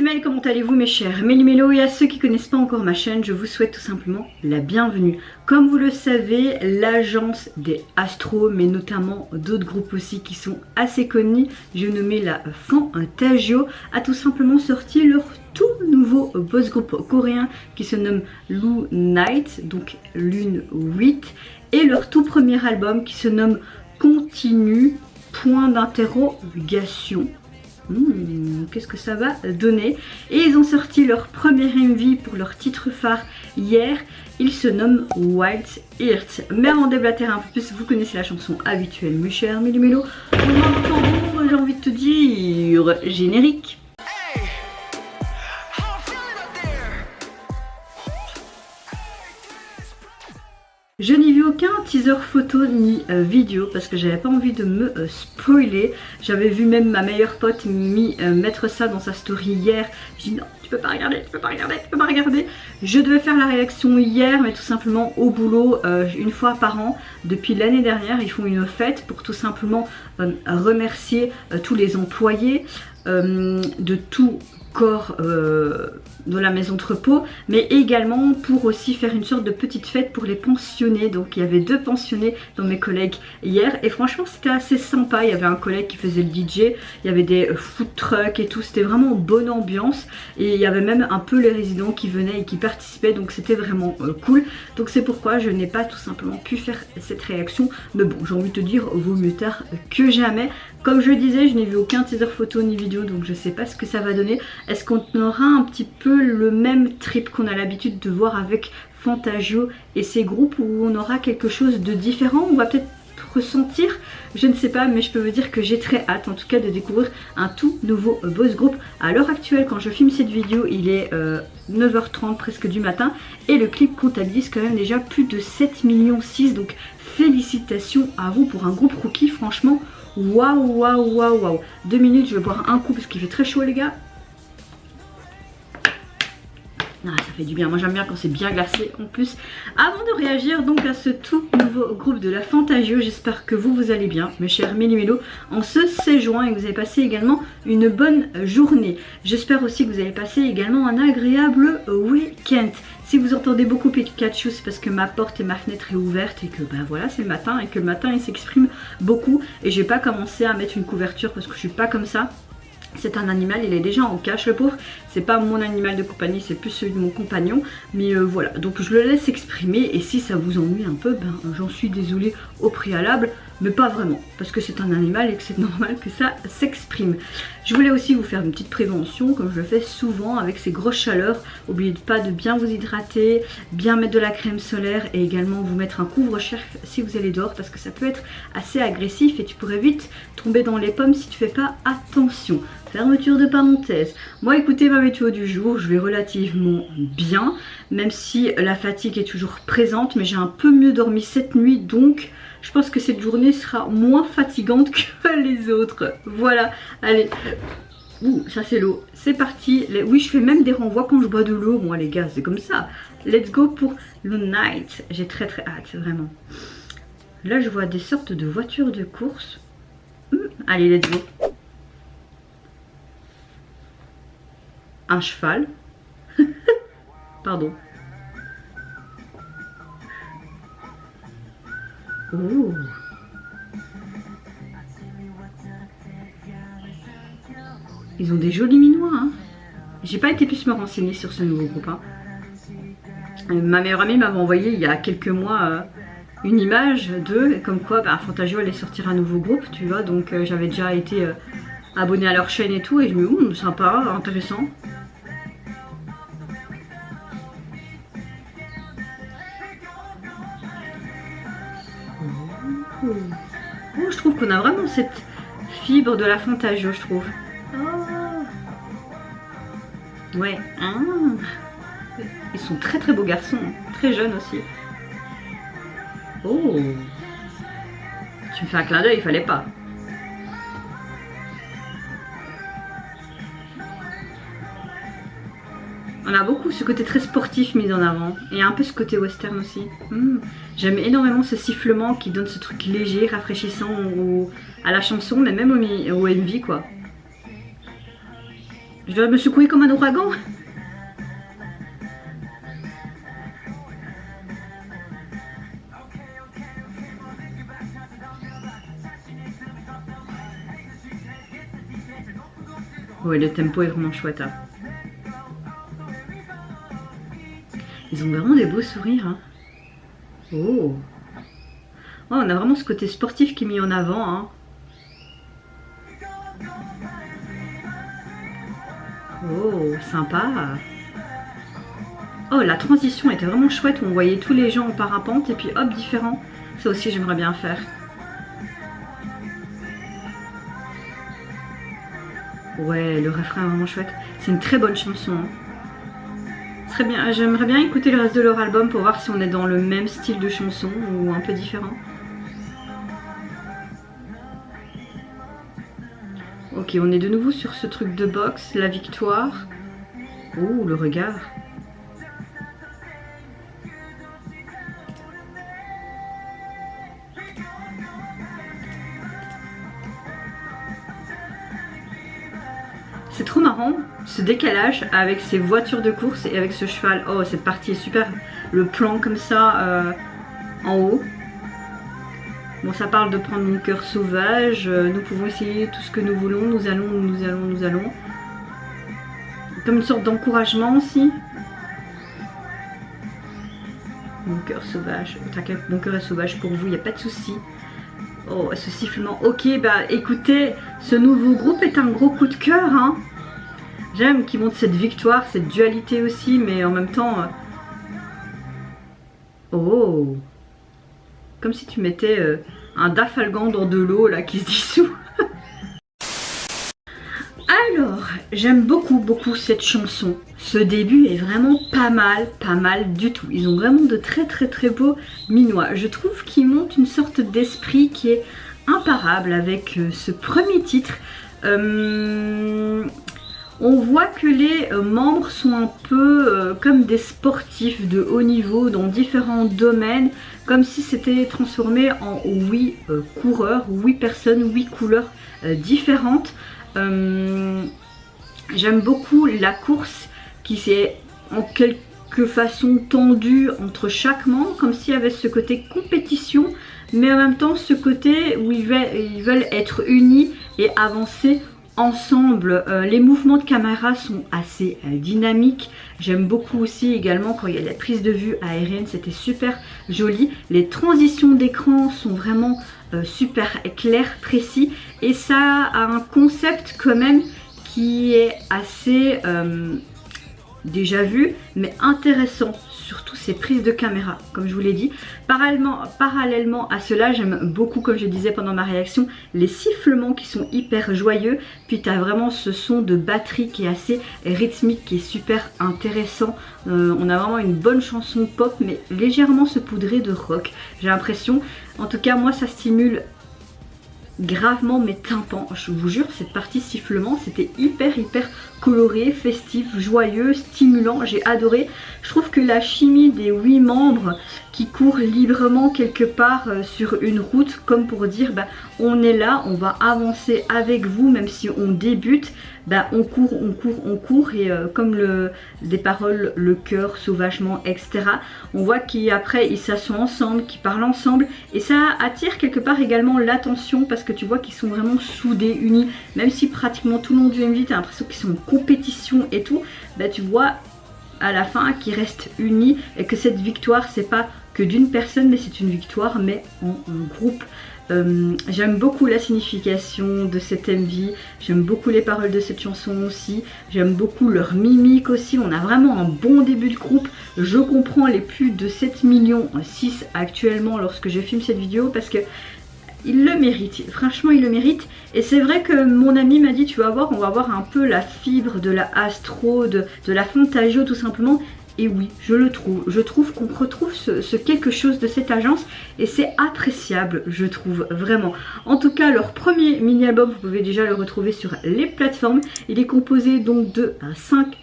Méli, comment allez-vous mes chers Méli-Mélo, et à ceux qui connaissent pas encore ma chaîne, je vous souhaite tout simplement la bienvenue. Comme vous le savez, l'agence des Astros, mais notamment d'autres groupes aussi qui sont assez connus, j'ai nommé la Fantagio, a tout simplement sorti leur tout nouveau boys group coréen qui se nomme Lunite, donc Lune 8, et leur tout premier album qui se nomme Continue, point d'interrogation. Qu'est-ce que ça va donner? Et ils ont sorti leur premier MV pour leur titre phare hier. Il se nomme Wild Heart. Mais avant de déblater un peu plus, vous connaissez la chanson habituelle, mes chers Méli-Mélo. J'ai envie de te dire générique. Je n'y vis aucun teaser photo ni vidéo parce que j'avais pas envie de me spoiler. J'avais vu même ma meilleure pote mettre ça dans sa story hier. J'ai dit non, tu peux pas regarder, tu peux pas regarder, tu peux pas regarder. Je devais faire la réaction hier, mais tout simplement au boulot, une fois par an. Depuis l'année dernière, ils font une fête pour tout simplement remercier tous les employés de tout corps de la maison de repos, mais également pour aussi faire une sorte de petite fête pour les pensionnés. Donc il y avait 2 pensionnés dans mes collègues hier et franchement c'était assez sympa. Il y avait un collègue qui faisait le DJ, il y avait des food trucks et tout, c'était vraiment bonne ambiance et il y avait même un peu les résidents qui venaient et qui participaient, donc c'était vraiment cool. Donc c'est pourquoi je n'ai pas tout simplement pu faire cette réaction, mais bon, j'ai envie de te dire vaut mieux tard que jamais. Comme je le disais, je n'ai vu aucun teaser photo ni vidéo, donc je sais pas ce que ça va donner. Est-ce qu'on aura un petit peu le même trip qu'on a l'habitude de voir avec Fantagio et ses groupes, ou on aura quelque chose de différent? On va peut-être ressentir, je ne sais pas, mais je peux vous dire que j'ai très hâte en tout cas de découvrir un tout nouveau boys group. À l'heure actuelle, quand je filme cette vidéo, il est 9h30 presque du matin et le clip comptabilise quand même déjà plus de 7,6 millions, donc félicitations à vous pour un groupe rookie, franchement. Waouh, waouh, waouh, waouh. 2 minutes, je vais boire un coup parce qu'il fait très chaud les gars. Ah, ça fait du bien, moi j'aime bien quand c'est bien glacé en plus. Avant de réagir donc à ce tout nouveau groupe de la Fantagio, j'espère que vous allez bien mes chers Méli-Mélo en ce 16 juin et que vous avez passé également une bonne journée. J'espère aussi que vous avez passé également un agréable week-end. Si vous entendez beaucoup Pikachu, c'est parce que ma porte et ma fenêtre est ouverte et que ben voilà, c'est le matin et que le matin il s'exprime beaucoup. Et j'ai pas commencé à mettre une couverture parce que je suis pas comme ça. C'est un animal, il est déjà en cache le pauvre. C'est pas mon animal de compagnie, c'est plus celui de mon compagnon. Mais voilà, donc je le laisse exprimer. Et si ça vous ennuie un peu, ben j'en suis désolée au préalable. Mais pas vraiment, parce que c'est un animal et que c'est normal que ça s'exprime. Je voulais aussi vous faire une petite prévention, comme je le fais souvent avec ces grosses chaleurs. N'oubliez pas de bien vous hydrater, bien mettre de la crème solaire et également vous mettre un couvre-chef si vous allez dehors, parce que ça peut être assez agressif et tu pourrais vite tomber dans les pommes si tu fais pas attention. Fermeture de parenthèse. Moi écoutez, ma météo du jour, je vais relativement bien, même si la fatigue est toujours présente, mais j'ai un peu mieux dormi cette nuit, donc je pense que cette journée sera moins fatigante que les autres. Voilà, allez. Ouh, ça c'est l'eau. C'est parti. Oui, je fais même des renvois quand je bois de l'eau. Moi les gars, c'est comme ça. Let's go pour le night. J'ai très hâte, vraiment. Là, je vois des sortes de voitures de course. Allez, let's go. Un cheval. Pardon. Ouh. Ils ont des jolis minois hein. J'ai pas été plus me renseigner sur ce nouveau groupe hein. Ma meilleure amie m'avait envoyé il y a quelques mois une image d'eux, comme quoi bah, Fantagio allait sortir un nouveau groupe, tu vois, donc j'avais déjà été abonnée à leur chaîne et tout, et je me dis sympa, intéressant. Oh, je trouve qu'on a vraiment cette fibre de la Fantagio, je trouve. Oh. Ouais. Ah. Ils sont très beaux garçons, très jeunes aussi. Oh. Tu me fais un clin d'œil, il fallait pas. On a beaucoup ce côté très sportif mis en avant. Et un peu ce côté western aussi. J'aime énormément ce sifflement qui donne ce truc léger, rafraîchissant à la chanson, mais même au MV quoi. Je dois me secouer comme un ouragan. Ouais, le tempo est vraiment chouette. Hein. Ils ont vraiment des beaux sourires. Hein. Oh. Oh, on a vraiment ce côté sportif qui est mis en avant. Hein. Oh, sympa. Oh, la transition était vraiment chouette. On voyait tous les gens en parapente et puis hop, différent. Ça aussi, j'aimerais bien faire. Ouais, le refrain est vraiment chouette. C'est une très bonne chanson. Hein. Très bien. J'aimerais bien écouter le reste de leur album pour voir si on est dans le même style de chanson ou un peu différent. Ok, on est de nouveau sur ce truc de boxe, la victoire. Oh, le regard. C'est trop marrant, ce décalage avec ces voitures de course et avec ce cheval. Oh, cette partie est super. Le plan comme ça en haut. Bon, ça parle de prendre mon cœur sauvage. Nous pouvons essayer tout ce que nous voulons. Nous allons, nous allons, nous allons. Comme une sorte d'encouragement aussi. Mon cœur sauvage. T'inquiète, mon cœur est sauvage pour vous, il n'y a pas de souci. Oh, ce sifflement. Ok, bah écoutez, ce nouveau groupe est un gros coup de cœur. Hein. J'aime qu'ils montrent cette victoire, cette dualité aussi, mais en même temps... Oh, comme si tu mettais un dafalgan dans de l'eau là qui se dissout. Alors, j'aime beaucoup cette chanson. Ce début est vraiment pas mal du tout. Ils ont vraiment de très beaux minois. Je trouve qu'ils montent une sorte d'esprit qui est imparable avec ce premier titre. On voit que les membres sont un peu comme des sportifs de haut niveau dans différents domaines, comme si c'était transformé en 8 coureurs, 8 personnes, 8 couleurs différentes. J'aime beaucoup la course qui s'est en quelque façon tendue entre chaque membre, comme s'il y avait ce côté compétition, mais en même temps ce côté où ils veulent être unis et avancer ensemble. Les mouvements de caméra sont assez dynamiques. J'aime beaucoup aussi également quand il y a la prise de vue aérienne, c'était super joli. Les transitions d'écran sont vraiment super claires, précis, et ça a un concept quand même qui est assez déjà vu, mais intéressant, surtout ces prises de caméra, comme je vous l'ai dit. Parallèlement à cela, j'aime beaucoup, comme je disais pendant ma réaction, les sifflements qui sont hyper joyeux, puis tu as vraiment ce son de batterie qui est assez rythmique, qui est super intéressant. On a vraiment une bonne chanson pop, mais légèrement saupoudrée de rock, j'ai l'impression. En tout cas, moi, ça stimule gravement mes tympans. Je vous jure, cette partie sifflement, c'était hyper coloré, festif, joyeux, stimulant. J'ai adoré. Je trouve que la chimie des 8 membres qui courent librement quelque part sur une route, comme pour dire bah, on est là, on va avancer avec vous, même si on débute, bah, on court, et comme des paroles, le cœur, sauvagement, etc. On voit qu'après ils s'assoient ensemble, qu'ils parlent ensemble, et ça attire quelque part également l'attention, parce que tu vois qu'ils sont vraiment soudés, unis, même si pratiquement tout le long du MV tu as l'impression qu'ils sont en compétition et tout, bah tu vois à la fin qu'ils restent unis, et que cette victoire c'est pas que d'une personne, mais c'est une victoire mais en groupe. J'aime beaucoup la signification de cet MV, j'aime beaucoup les paroles de cette chanson aussi, j'aime beaucoup leur mimique aussi. On a vraiment un bon début de groupe. Je comprends les plus de 7 millions 6 actuellement lorsque je filme cette vidéo, parce que il le mérite, franchement il le mérite. Et c'est vrai que mon ami m'a dit, tu vas voir, on va voir un peu la fibre de la Astro, de la Fantagio tout simplement. Et oui, je le trouve. Je trouve qu'on retrouve ce quelque chose de cette agence, et c'est appréciable, je trouve, vraiment. En tout cas, leur premier mini-album, vous pouvez déjà le retrouver sur les plateformes. Il est composé donc de 5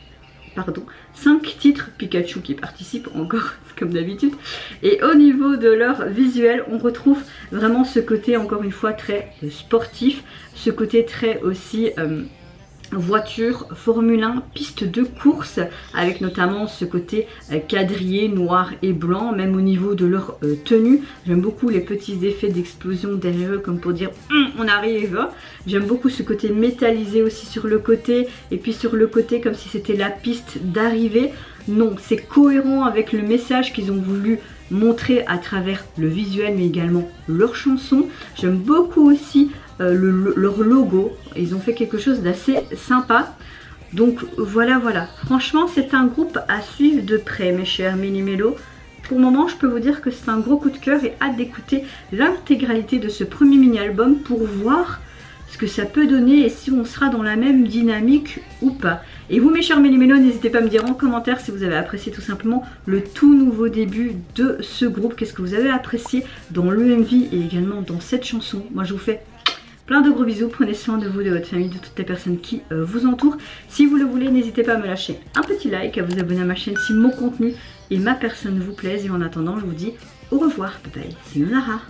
titres, Pikachu qui participe encore comme d'habitude. Et au niveau de leur visuel, on retrouve vraiment ce côté encore une fois très sportif, ce côté très aussi voiture, Formule 1, piste de course, avec notamment ce côté quadrillé, noir et blanc, même au niveau de leur tenue. J'aime beaucoup les petits effets d'explosion derrière eux, comme pour dire on arrive. J'aime beaucoup ce côté métallisé aussi sur le côté, et puis sur le côté comme si c'était la piste d'arrivée. Non, c'est cohérent avec le message qu'ils ont voulu montrer à travers le visuel, mais également leur chanson. J'aime beaucoup aussi leur logo. Ils ont fait quelque chose d'assez sympa. Donc voilà. Franchement, c'est un groupe à suivre de près, mes chers Mini-Mélo. Pour le moment, je peux vous dire que c'est un gros coup de cœur et hâte d'écouter l'intégralité de ce premier mini-album pour voir ce que ça peut donner et si on sera dans la même dynamique ou pas. Et vous, mes chers Mini-Mélo, n'hésitez pas à me dire en commentaire si vous avez apprécié tout simplement le tout nouveau début de ce groupe. Qu'est-ce que vous avez apprécié dans l'EMV et également dans cette chanson. Moi, je vous fais plein de gros bisous. Prenez soin de vous, de votre famille, de toutes les personnes qui vous entourent. Si vous le voulez, n'hésitez pas à me lâcher un petit like, à vous abonner à ma chaîne si mon contenu et ma personne vous plaisent. Et en attendant, je vous dis au revoir. Bye bye. C'est Nara.